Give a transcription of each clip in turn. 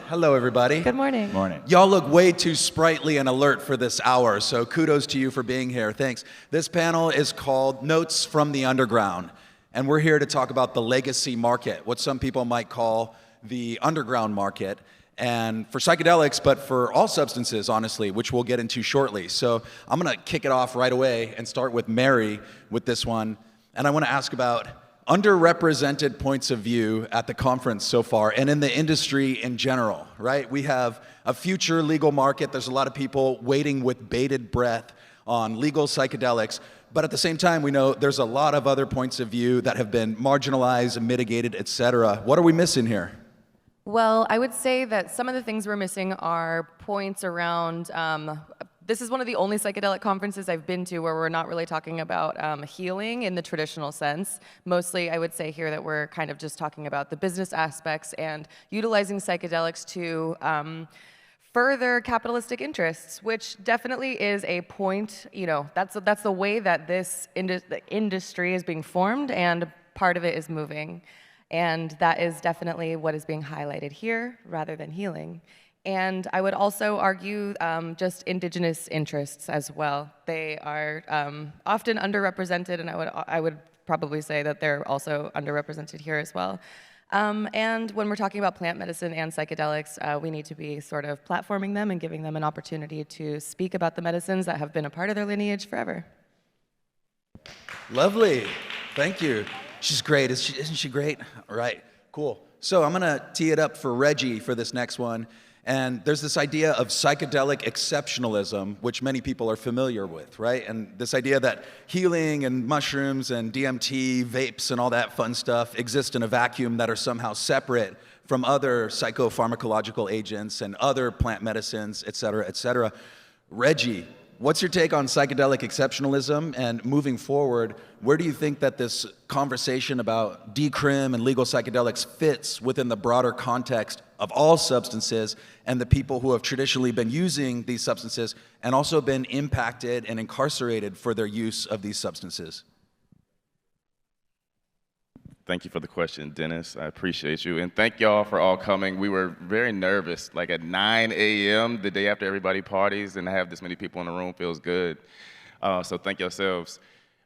Hello, everybody. Good morning. Morning. Y'all look way too sprightly and alert for this hour, so kudos to you for being here. Thanks. This panel is called Notes from the Underground, and we're here to talk about the legacy market, what some people might call the underground market, and for psychedelics, but for all substances, honestly, which we'll get into shortly. So I'm going to kick it off right away and start with Mary with this one, and I want to ask about underrepresented points of view at the conference so far and in the industry in general, right? We have a future legal market. There's a lot of people waiting with bated breath on legal psychedelics, but at the same time, we know there's a lot of other points of view that have been marginalized, mitigated, et cetera. What are we missing here? Well, I would say that some of the things we're missing are points around, this is one of the only psychedelic conferences I've been to where we're not really talking about healing in the traditional sense. Mostly, I would say here that we're kind of just talking about the business aspects and utilizing psychedelics to further capitalistic interests, which definitely is a point, you know, that's the way that this industry is being formed, and part of it is moving. And that is definitely what is being highlighted here rather than healing. And I would also argue just indigenous interests as well. They are often underrepresented, and I would probably say that they're also underrepresented here as well. And when we're talking about plant medicine and psychedelics, we need to be sort of platforming them and giving them an opportunity to speak about the medicines that have been a part of their lineage forever. Lovely. Thank you. She's great. Isn't she great? All right, cool. So I'm going to tee it up for Reggie for this next one. And there's this idea of psychedelic exceptionalism, which many people are familiar with, right? And this idea that healing and mushrooms and DMT, vapes, and all that fun stuff exist in a vacuum that are somehow separate from other psychopharmacological agents and other plant medicines, et cetera, et cetera. Reggie, what's your take on psychedelic exceptionalism? And moving forward, where do you think that this conversation about decrim and legal psychedelics fits within the broader context of all substances and the people who have traditionally been using these substances and also been impacted and incarcerated for their use of these substances? Thank you for the question, Dennis. I appreciate you. And thank y'all for all coming. We were very nervous, like at 9 a.m. the day after everybody parties, and to have this many people in the room feels good. So thank yourselves.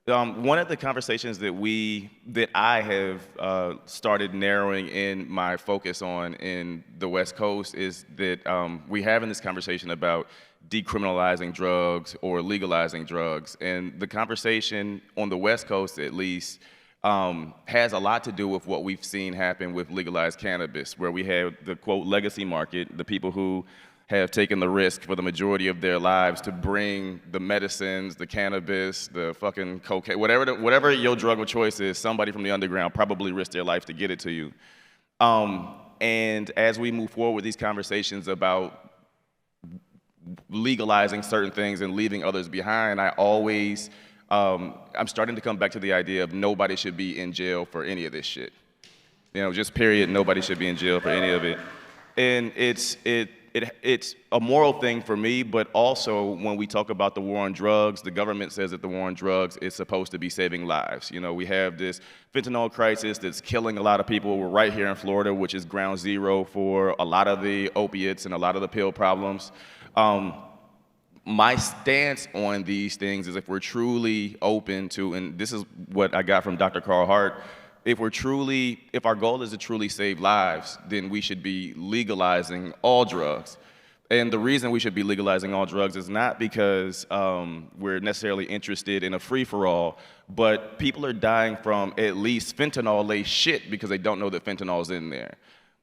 One of the conversations that I have started narrowing in my focus on in the West Coast is that we're having this conversation about decriminalizing drugs or legalizing drugs. And the conversation on the West Coast, at least, has a lot to do with what we've seen happen with legalized cannabis, where we have the, quote, legacy market, the people who have taken the risk for the majority of their lives to bring the medicines, the cannabis, the fucking cocaine, whatever your drug of choice is, somebody from the underground probably risked their life to get it to you. And as we move forward with these conversations about legalizing certain things and leaving others behind, I'm starting to come back to the idea of nobody should be in jail for any of this shit. You know, just period, nobody should be in jail for any of it. And it's a moral thing for me, but also when we talk about the war on drugs, the government says that the war on drugs is supposed to be saving lives. You know, we have this fentanyl crisis that's killing a lot of people. We're right here in Florida, which is ground zero for a lot of the opiates and a lot of the pill problems. My stance on these things is if we're truly open to, and this is what I got from Dr. Carl Hart, if our goal is to truly save lives, then we should be legalizing all drugs. And the reason we should be legalizing all drugs is not because we're necessarily interested in a free-for-all, but people are dying from at least fentanyl-laced shit because they don't know that fentanyl's in there.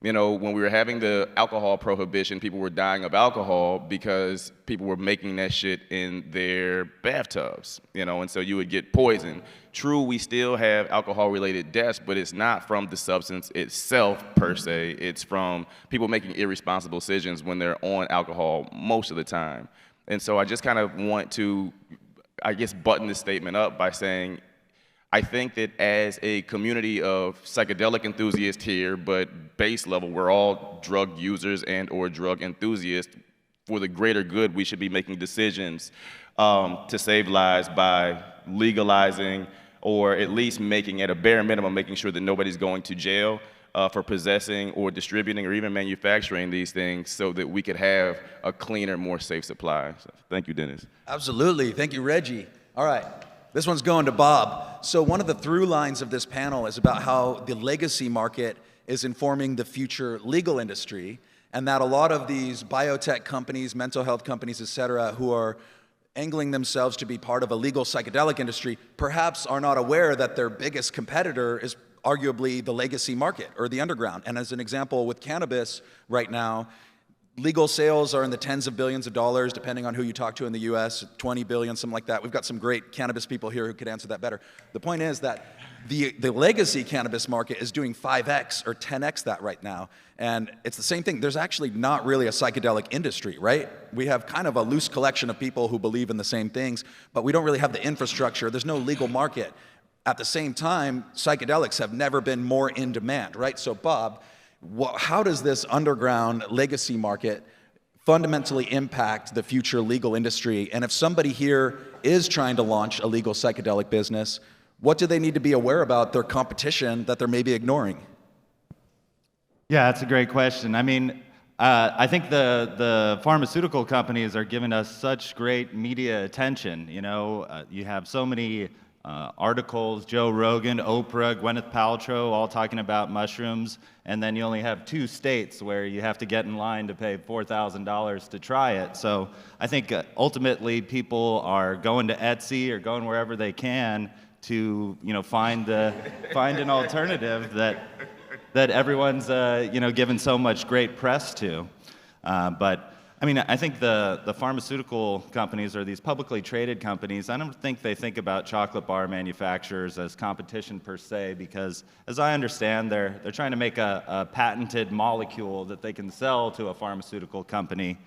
You know, when we were having the alcohol prohibition, people were dying of alcohol because people were making that shit in their bathtubs, you know, and so you would get poisoned. True, we still have alcohol-related deaths, but it's not from the substance itself, per se. It's from people making irresponsible decisions when they're on alcohol most of the time. And so I just kind of want to, I guess, button this statement up by saying, I think that as a community of psychedelic enthusiasts here, but base level, we're all drug users and or drug enthusiasts. For the greater good, we should be making decisions to save lives by legalizing or at least making, at a bare minimum, making sure that nobody's going to jail for possessing or distributing or even manufacturing these things so that we could have a cleaner, more safe supply. So, thank you, Dennis. Absolutely. Thank you, Reggie. All right. This one's going to Bob. So one of the through lines of this panel is about how the legacy market is informing the future legal industry, and that a lot of these biotech companies, mental health companies, et cetera, who are angling themselves to be part of a legal psychedelic industry, perhaps are not aware that their biggest competitor is arguably the legacy market or the underground. And as an example, with cannabis right now, legal sales are in the tens of billions of dollars, depending on who you talk to in the US, 20 billion, something like that. We've got some great cannabis people here who could answer that better. The point is that the legacy cannabis market is doing 5x or 10x that right now. And it's the same thing. There's actually not really a psychedelic industry, right? We have kind of a loose collection of people who believe in the same things, but we don't really have the infrastructure. There's no legal market. At the same time, psychedelics have never been more in demand, right? So Bob, how does this underground legacy market fundamentally impact the future legal industry? And if somebody here is trying to launch a legal psychedelic business, what do they need to be aware about their competition that they're maybe ignoring? Yeah, that's a great question. I mean, I think the pharmaceutical companies are giving us such great media attention. You know, you have so many articles, Joe Rogan, Oprah, Gwyneth Paltrow, all talking about mushrooms, and then you only have 2 states where you have to get in line to pay $4,000 to try it. So I think ultimately people are going to Etsy or going wherever they can to, you know, find an alternative that everyone's given so much great press to. But I mean, I think the pharmaceutical companies or these publicly traded companies, I don't think they think about chocolate bar manufacturers as competition per se, because as I understand, they're trying to make a patented molecule that they can sell to a pharmaceutical company.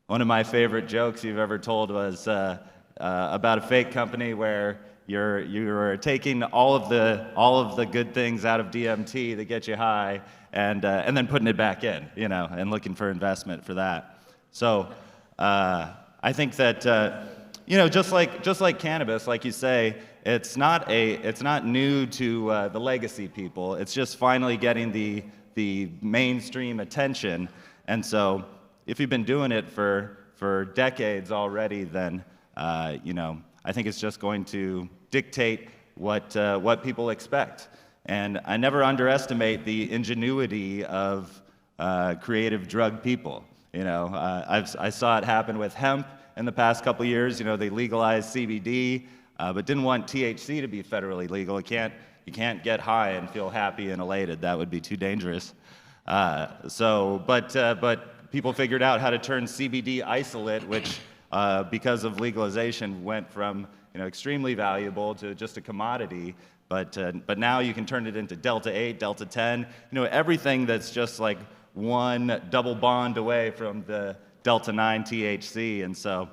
One of my favorite jokes you've ever told was about a fake company where you're taking all of the good things out of DMT that get you high and then putting it back in, you know, and looking for investment for that. So I think that just like cannabis, like you say, it's not new to the legacy people. It's just finally getting the mainstream attention. And so if you've been doing it for decades already, then I think it's just going to dictate what people expect. And I never underestimate the ingenuity of creative drug people. You know, I saw it happen with hemp in the past couple years. You know, they legalized CBD, but didn't want THC to be federally legal. You can't get high and feel happy and elated. That would be too dangerous. But people figured out how to turn CBD isolate, which because of legalization went from extremely valuable to just a commodity. But now you can turn it into Delta 8, Delta 10. Everything that's just like one double bond away from the Delta 9 THC, and so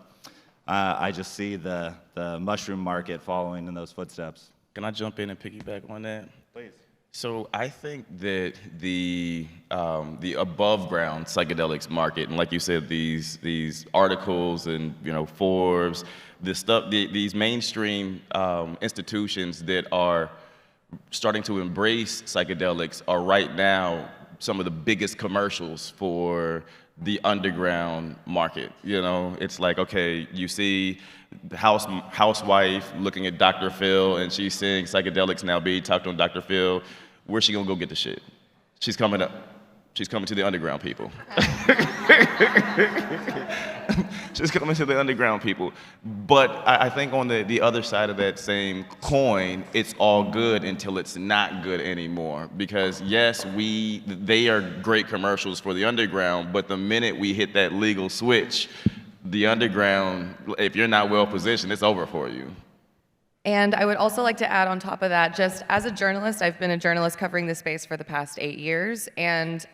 I just see the mushroom market following in those footsteps. Can I jump in and piggyback on that? Please. So I think that the above ground psychedelics market, and like you said, these articles and Forbes, this stuff, these mainstream institutions that are starting to embrace psychedelics are right now some of the biggest commercials for the underground market. It's like, okay, you see the housewife looking at Dr. Phil and she's saying psychedelics now be talked on Dr. Phil. Where's she gonna go get the shit? She's coming to the underground people. She's coming to the underground people. But I think on the other side of that same coin, it's all good until it's not good anymore. Because yes, they are great commercials for the underground, but the minute we hit that legal switch, the underground, if you're not well positioned, it's over for you. And I would also like to add on top of that, just as a journalist, I've been a journalist covering this space for the past 8 years, and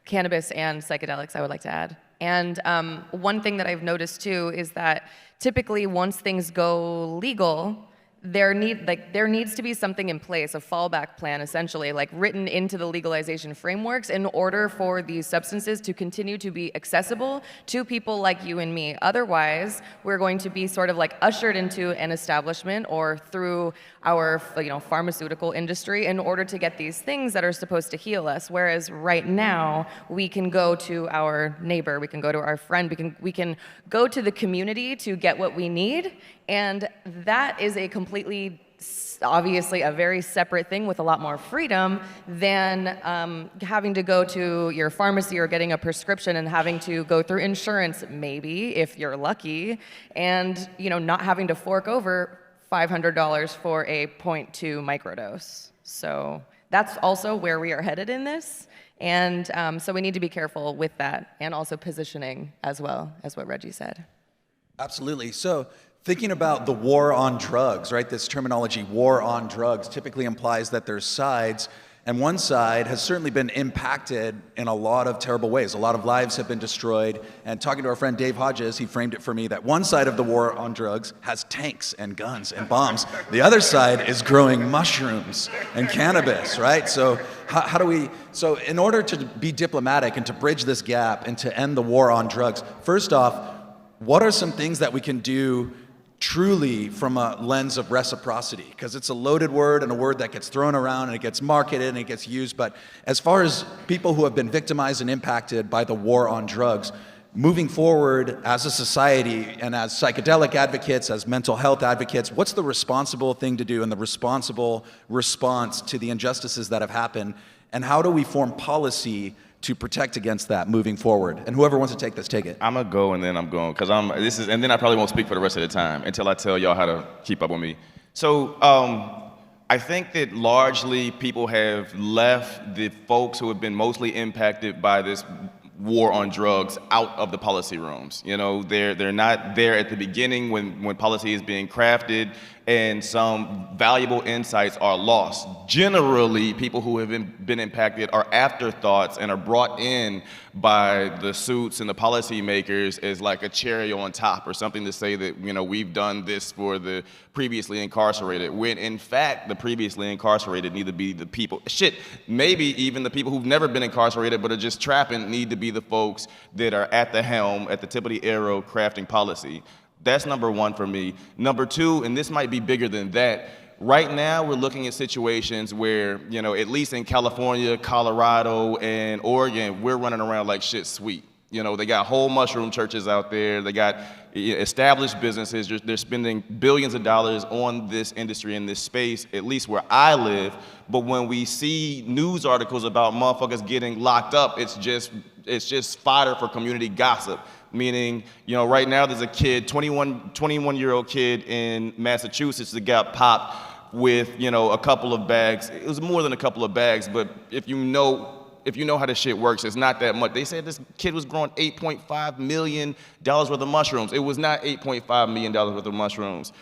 cannabis and psychedelics, I would like to add. And one thing that I've noticed too is that typically once things go legal, there needs to be something in place, a fallback plan essentially, like written into the legalization frameworks in order for these substances to continue to be accessible to people like you and me. Otherwise, we're going to be sort of like ushered into an establishment or through our pharmaceutical industry in order to get these things that are supposed to heal us. Whereas right now, we can go to our neighbor, we can go to our friend, we can go to the community to get what we need, and that is a obviously a very separate thing with a lot more freedom than having to go to your pharmacy or getting a prescription and having to go through insurance, maybe, if you're lucky, and not having to fork over $500 for a 0.2 microdose. So that's also where we are headed in this. And so we need to be careful with that, and also positioning as well, as what Reggie said. Absolutely. So thinking about the war on drugs, right? This terminology, war on drugs, typically implies that there's sides, and one side has certainly been impacted in a lot of terrible ways. A lot of lives have been destroyed. And talking to our friend Dave Hodges, he framed it for me that one side of the war on drugs has tanks and guns and bombs. The other side is growing mushrooms and cannabis, right? So so in order to be diplomatic and to bridge this gap and to end the war on drugs, first off, what are some things that we can do truly from a lens of reciprocity? Because it's a loaded word and a word that gets thrown around and it gets marketed and it gets used. But as far as people who have been victimized and impacted by the war on drugs, moving forward as a society and as psychedelic advocates, as mental health advocates, what's the responsible thing to do and the responsible response to the injustices that have happened? And how do we form policy to protect against that moving forward? And whoever wants to take this, take it. I'm gonna go and then I'm going, and then I probably won't speak for the rest of the time until I tell y'all how to keep up with me. So I think that largely people have left the folks who have been mostly impacted by this war on drugs out of the policy rooms. They're not there at the beginning when policy is being crafted, and some valuable insights are lost. Generally, people who have been impacted are afterthoughts and are brought in by the suits and the policymakers as like a cherry on top or something to say that, we've done this for the previously incarcerated, when in fact the previously incarcerated need to be the people, maybe even the people who've never been incarcerated but are just trapping need to be the folks that are at the helm, at the tip of the arrow, crafting policy. That's number one for me. Number two, and this might be bigger than that, right now we're looking at situations where, at least in California, Colorado, and Oregon, we're running around like shit's sweet. They got whole mushroom churches out there. They got established businesses. They're spending billions of dollars on this industry in this space, at least where I live. But when we see news articles about motherfuckers getting locked up, it's just fodder for community gossip. Meaning, right now there's a kid, 21-year-old kid in Massachusetts that got popped with, a couple of bags. It was more than a couple of bags, but if you know how this shit works, it's not that much. They said this kid was growing $8.5 million worth of mushrooms. It was not $8.5 million worth of mushrooms.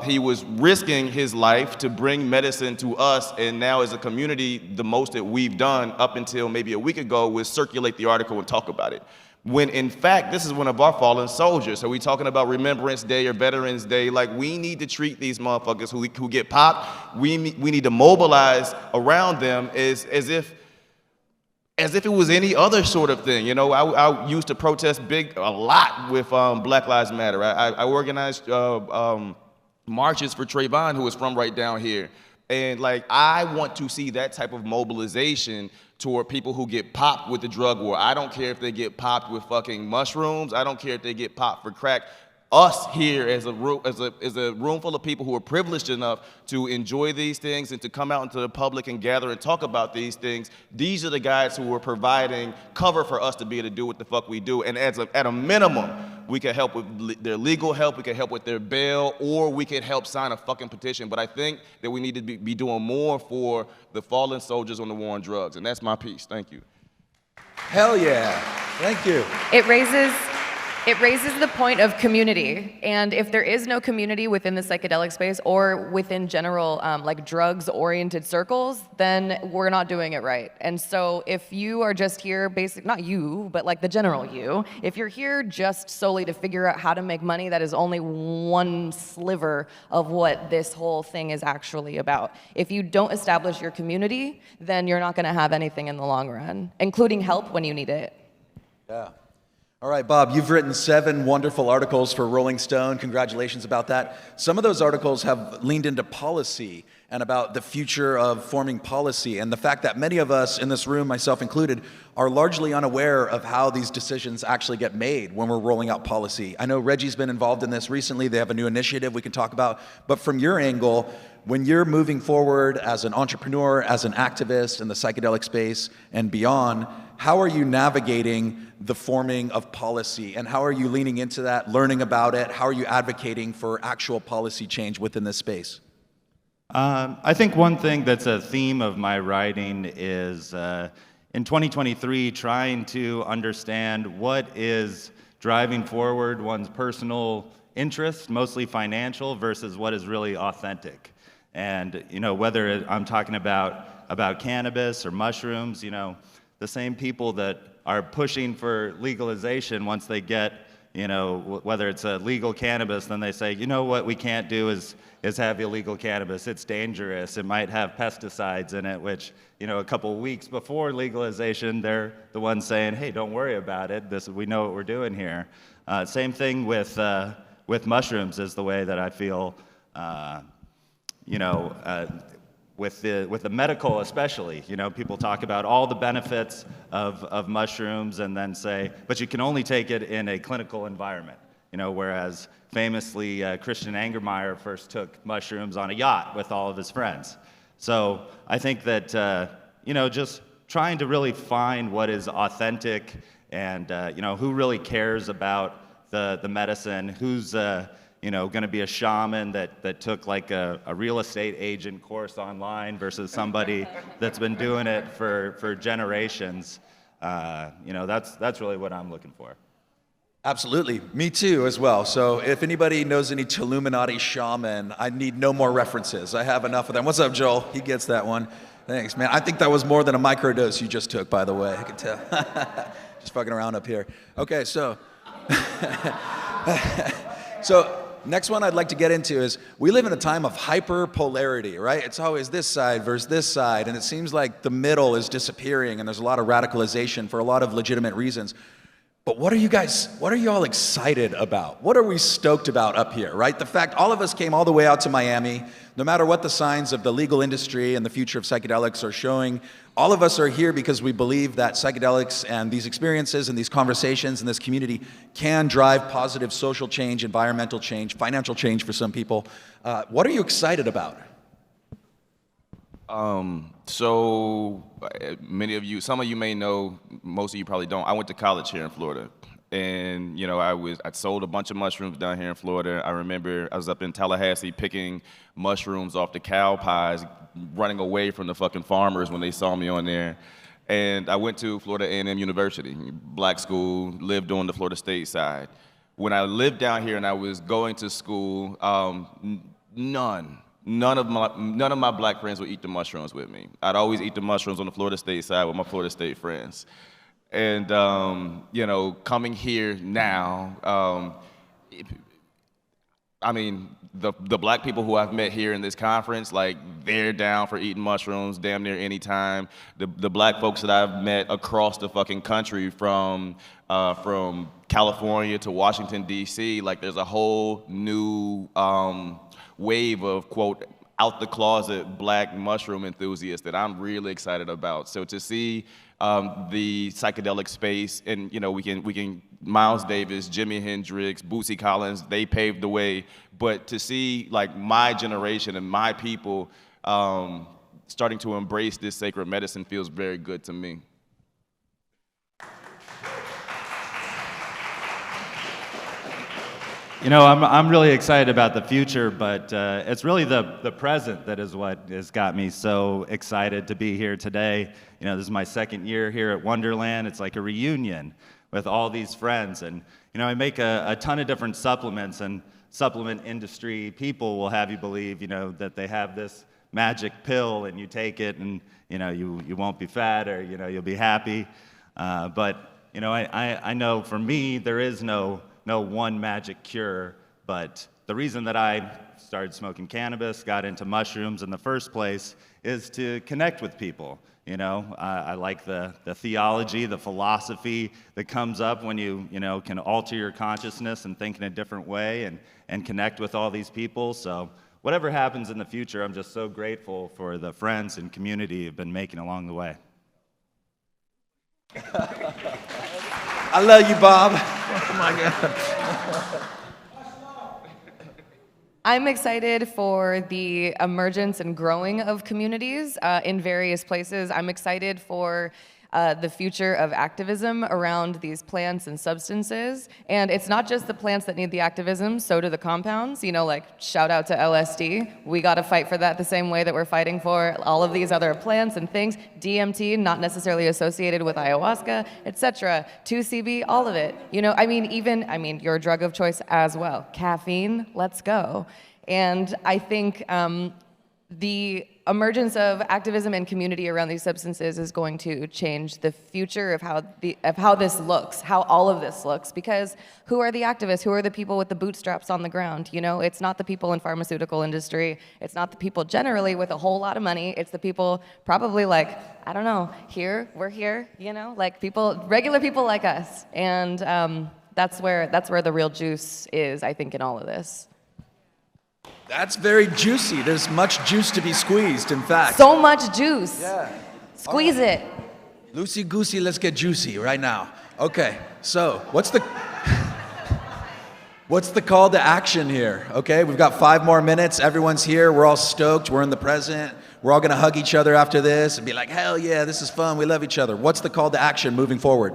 He was risking his life to bring medicine to us, and now as a community, the most that we've done up until maybe a week ago was circulate the article and talk about it. When in fact, this is one of our fallen soldiers. So we talking about Remembrance Day or Veterans Day. Like, we need to treat these motherfuckers who get popped. We need to mobilize around them as if it was any other sort of thing. I used to protest a lot with Black Lives Matter. I organized marches for Trayvon, who is from right down here. And I want to see that type of mobilization toward people who get popped with the drug war. I don't care if they get popped with fucking mushrooms. I don't care if they get popped for crack. Us here as a room full of people who are privileged enough to enjoy these things and to come out into the public and gather and talk about these things, these are the guys who are providing cover for us to be able to do what the fuck we do. And at a minimum, we can help with their legal help, we can help with their bail, or we can help sign a fucking petition. But I think that we need to be doing more for the fallen soldiers on the war on drugs. And that's my piece. Thank you. Hell yeah. Thank you. It raises It raises the point of community, and if there is no community within the psychedelic space or within general like drugs-oriented circles, then we're not doing it right. And so if you are just here, not you, but like the general you, if you're here just solely to figure out how to make money, that is only one sliver of what this whole thing is actually about. If you don't establish your community, then you're not gonna have anything in the long run, including help when you need it. Yeah. All right, Bob, you've written 7 wonderful articles for Rolling Stone. Congratulations about that. Some of those articles have leaned into policy and about the future of forming policy and the fact that many of us in this room, myself included, are largely unaware of how these decisions actually get made when we're rolling out policy. I know Reggie's been involved in this recently. They have a new initiative we can talk about. But from your angle, when you're moving forward as an entrepreneur, as an activist in the psychedelic space and beyond, how are you navigating the forming of policy, and how are you leaning into that, learning about it? How are you advocating for actual policy change within this space? I think one thing that's a theme of my writing is in 2023 trying to understand what is driving forward one's personal interests, mostly financial, versus what is really authentic. And whether I'm talking about cannabis or mushrooms, the same people that are pushing for legalization, once they get, whether it's a legal cannabis, then they say, what we can't do is have illegal cannabis. It's dangerous. It might have pesticides in it, which, a couple weeks before legalization, they're the ones saying, hey, don't worry about it. We know what we're doing here. Same thing with mushrooms is the way that I feel, with the medical especially. People talk about all the benefits of mushrooms and then say, but you can only take it in a clinical environment. Whereas famously Christian Angermeyer first took mushrooms on a yacht with all of his friends. So I think that, just trying to really find what is authentic and, who really cares about the medicine, who's, going to be a shaman that took like a real estate agent course online versus somebody that's been doing it for generations. That's really what I'm looking for. Absolutely. Me too as well. So if anybody knows any Illuminati shaman, I need no more references. I have enough of them. What's up, Joel? He gets that one. Thanks, man. I think that was more than a microdose you just took, by the way. I can tell. Just fucking around up here. Okay, so... So next one I'd like to get into is, we live in a time of hyperpolarity, right? It's always this side versus this side, and it seems like the middle is disappearing, and there's a lot of radicalization for a lot of legitimate reasons. But what are you all excited about? What are we stoked about up here, right? The fact all of us came all the way out to Miami, no matter what the signs of the legal industry and the future of psychedelics are showing, all of us are here because we believe that psychedelics and these experiences and these conversations and this community can drive positive social change, environmental change, financial change for some people. What are you excited about? So some of you may know, most of you probably don't. I went to college here in Florida, and I sold a bunch of mushrooms down here in Florida. I remember I was up in Tallahassee picking mushrooms off the cow pies, running away from the fucking farmers when they saw me on there. And I went to Florida A&M University, black school, lived on the Florida State side. When I lived down here and I was going to school, None of my black friends would eat the mushrooms with me. I'd always eat the mushrooms on the Florida State side with my Florida State friends. And, coming here now, the black people who I've met here in this conference, like, they're down for eating mushrooms damn near any time. The black folks that I've met across the fucking country from California to Washington, D.C., like, there's a whole new wave of, quote, out the closet black mushroom enthusiasts that I'm really excited about. So to see the psychedelic space, and we can Miles Davis, Jimi Hendrix, Bootsy Collins, they paved the way. But to see like my generation and my people starting to embrace this sacred medicine feels very good to me. I'm really excited about the future, but it's really the present that is what has got me so excited to be here today. This is my second year here at Wonderland. It's like a reunion. with all these friends. And I make a ton of different supplements, and supplement industry people will have you believe, that they have this magic pill and you take it and, you won't be fat or, you'll be happy. But, I know for me, there is no one magic cure, but the reason that I started smoking cannabis, got into mushrooms in the first place, is to connect with people. I like the theology, the philosophy that comes up when you can alter your consciousness and think in a different way and connect with all these people. So whatever happens in the future, I'm just so grateful for the friends and community you've been making along the way. I love you, Bob. Oh my God. I'm excited for the emergence and growing of communities in various places. I'm excited for the future of activism around these plants and substances. And it's not just the plants that need the activism, so do the compounds. Like shout out to LSD. We got to fight for that the same way that we're fighting for all of these other plants and things. DMT, not necessarily associated with ayahuasca, etc. 2CB, all of it. Even your drug of choice as well. Caffeine, let's go. And I think the emergence of activism and community around these substances is going to change the future of how this looks, how all of this looks. Because who are the activists? Who are the people with the bootstraps on the ground? It's not the people in pharmaceutical industry. It's not the people generally with a whole lot of money. It's the people probably we're here. People, regular people like us. And that's where the real juice is, I think, in all of this. That's very juicy. There's much juice to be squeezed, in fact. So much juice. Yeah. Squeeze it. Loosey-goosey, let's get juicy right now. Okay, so what's the call to action here? Okay, we've got 5 more minutes. Everyone's here. We're all stoked. We're in the present. We're all going to hug each other after this and be like, hell yeah, this is fun. We love each other. What's the call to action moving forward?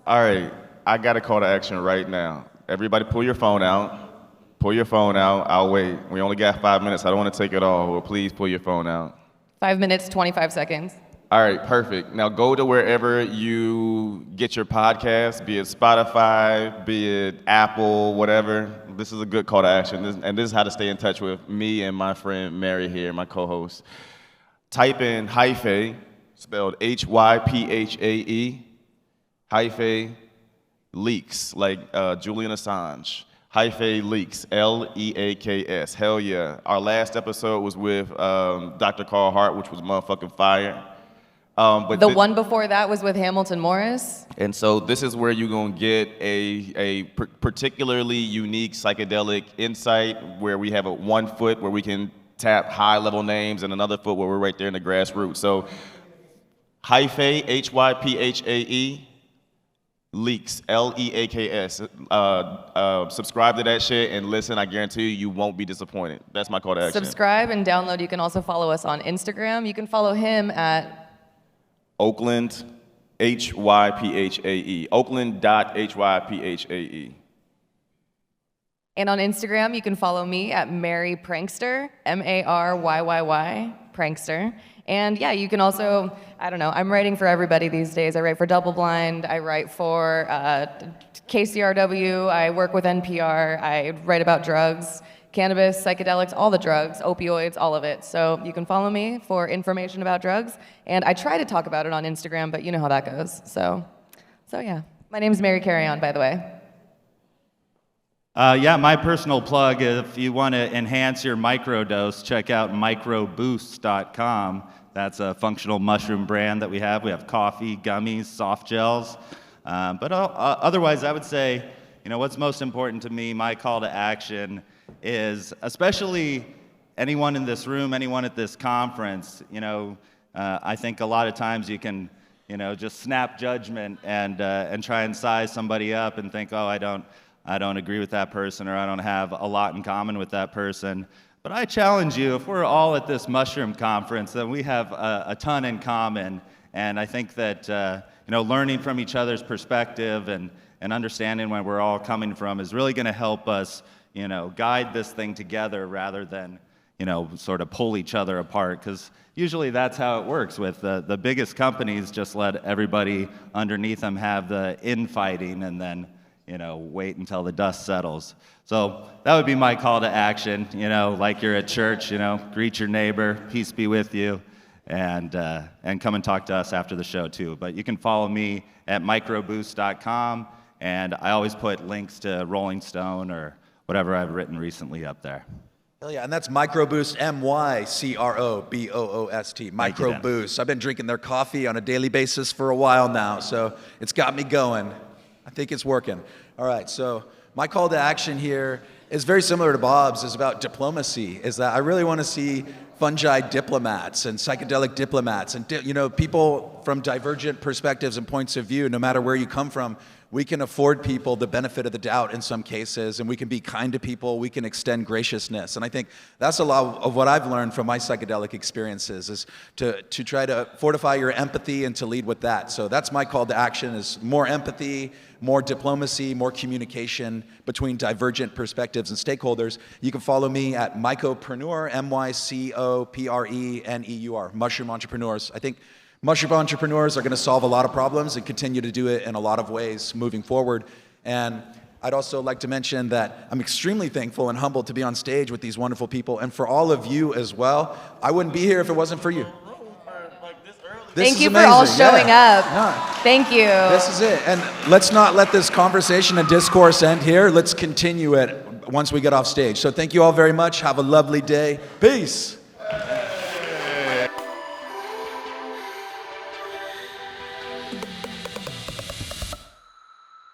All right, I got a call to action right now. Everybody pull your phone out. Pull your phone out. I'll wait. We only got 5 minutes. I don't want to take it all. Well, please pull your phone out. 5 minutes, 25 seconds. All right, perfect. Now go to wherever you get your podcast, be it Spotify, be it Apple, whatever. This is a good call to action. This is how to stay in touch with me and my friend Mary here, my co-host. Type in Hyphae, spelled Hyphae, Hyphae Leaks, like Julian Assange. Hyphae Leaks, Leaks. Hell yeah. Our last episode was with Dr. Carl Hart, which was motherfucking fire. But the one before that was with Hamilton Morris. And so this is where you're going to get a particularly unique psychedelic insight where we have one foot where we can tap high-level names and another foot where we're right there in the grassroots. So Hyphae, Hyphae, Leaks, Leaks. Subscribe to that shit and listen. I guarantee you won't be disappointed. That's my call to action. Subscribe and download. You can also follow us on Instagram. You can follow him at Oakland Hyphae. Oakland.Hyphae. And on Instagram, you can follow me at Mary Prankster, Maryy, Prankster. And yeah, you can also, I'm writing for everybody these days. I write for Double Blind, I write for KCRW, I work with NPR, I write about drugs, cannabis, psychedelics, all the drugs, opioids, all of it. So you can follow me for information about drugs. And I try to talk about it on Instagram, but you know how that goes. So yeah. My name's Mary Carrion, by the way. Yeah, my personal plug, if you want to enhance your microdose, check out microboost.com. That's a functional mushroom brand that we have. We have coffee, gummies, soft gels. But otherwise, I would say, what's most important to me, my call to action is, especially anyone in this room, anyone at this conference, I think a lot of times you can, just snap judgment and try and size somebody up and think, oh, I don't agree with that person, or I don't have a lot in common with that person. But I challenge you, if we're all at this mushroom conference, then we have a ton in common. And I think that learning from each other's perspective and understanding where we're all coming from is really going to help us guide this thing together, rather than sort of pull each other apart, because usually that's how it works with the biggest companies. Just let everybody underneath them have the infighting, and then wait until the dust settles. So that would be my call to action. Like you're at church, greet your neighbor, peace be with you, and come and talk to us after the show too. But you can follow me at microboost.com, and I always put links to Rolling Stone or whatever I've written recently up there. Hell yeah, and that's Microboost, MYCROBOOST, Microboost. I've been drinking their coffee on a daily basis for a while now, so it's got me going. I think it's working. All right, so my call to action here is very similar to Bob's. It's about diplomacy, is that I really want to see fungi diplomats and psychedelic diplomats and people from divergent perspectives and points of view. No matter where you come from, we can afford people the benefit of the doubt in some cases, and we can be kind to people, we can extend graciousness. And I think that's a lot of what I've learned from my psychedelic experiences, is to try to fortify your empathy and to lead with that. So that's my call to action, is more empathy, more diplomacy, more communication between divergent perspectives and stakeholders. You can follow me at Mycopreneur, MYCOPRENEUR, Mushroom Entrepreneurs. I think mushroom entrepreneurs are going to solve a lot of problems and continue to do it in a lot of ways moving forward. And I'd also like to mention that I'm extremely thankful and humbled to be on stage with these wonderful people, and for all of you as well. I wouldn't be here if it wasn't for you. Thank you for all showing up. No. Thank you. This is it. And let's not let this conversation and discourse end here. Let's continue it once we get off stage. So thank you all very much. Have a lovely day. Peace.